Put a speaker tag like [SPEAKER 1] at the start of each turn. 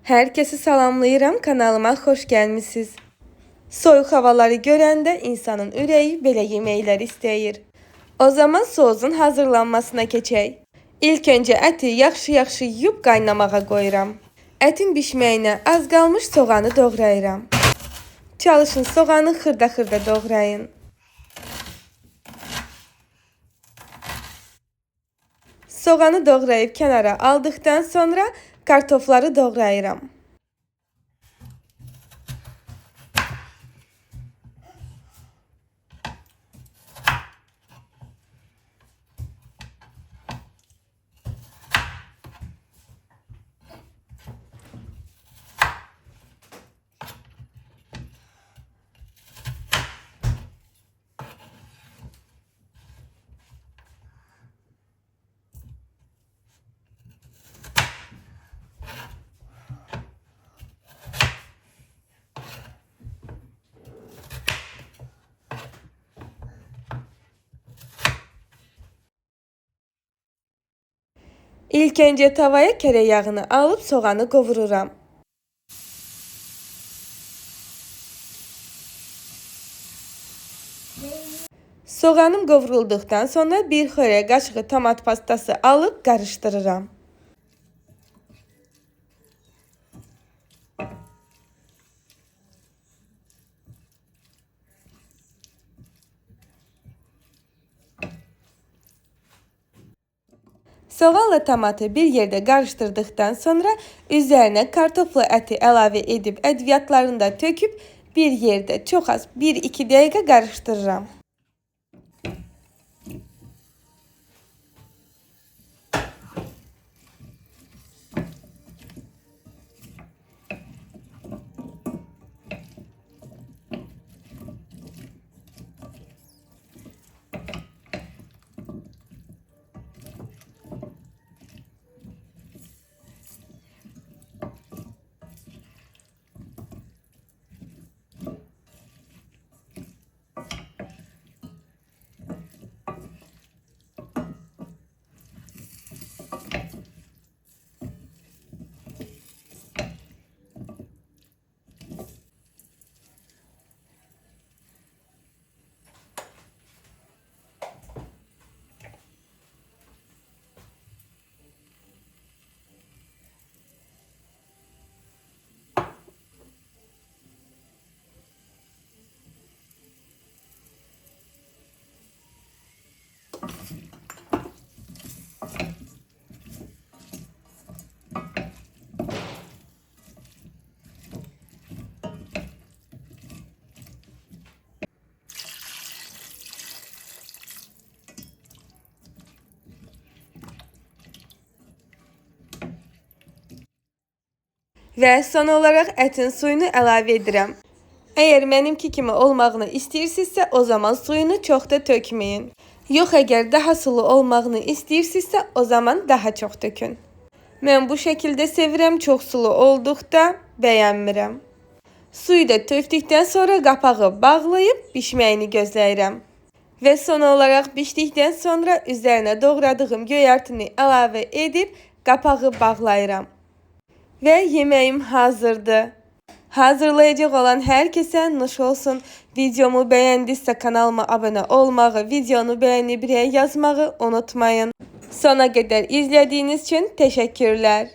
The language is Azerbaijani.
[SPEAKER 1] Herkesi salamlayıram, kanalıma xoş gəlmisiniz. Soyuq havaları görəndə insanın ürəyi belə yeməklər istəyir. O zaman soğuzun hazırlanmasına keçək. İlk öncə əti yaxşı yuyub qaynamağa qoyuram. Ətin bişməyinə az qalmış soğanı doğrayıram. Çalışın soğanı xırda doğrayın. Soğanı doğrayıb kənara aldıqdan sonra kartofları doğrayıram. İlk önce tavaya tereyağını alıp soğanı qovururam. Soğanım qovrulduqdan sonra bir xörək qaşığı tomat pastası alıp qarışdırıram. Soğanla tomatı bir yerde qarışdırdıqdan sonra üzerine kartoflu əti əlavə edib ədviyyatlarını da töküb bir yerde çox az 1-2 dəqiqə qarışdırıram. Və son olaraq ətin suyunu əlavə edirəm. Əgər mənimki kimi olmağını istəyirsinizsə, o zaman suyunu çox da tökməyin. Yox, əgər daha sulu olmağını istəyirsinizsə, o zaman daha çox tökün. Mən bu şəkildə sevirəm, çox sulu olduqda bəyənmirəm. Suyu da tökdükdən sonra qapağı bağlayıb bişməyini gözləyirəm. Və son olaraq bişdikdən sonra üzərinə doğradığım göyərtini əlavə edib qapağı bağlayıram. Ve yemeğim hazırdı. Hazırlayacak olan herkese nuş olsun. Videomu beğendiyse kanalıma abone olmağı, videonu beğenip yazmağı unutmayın. Sona kadar izlediğiniz için teşekkürler.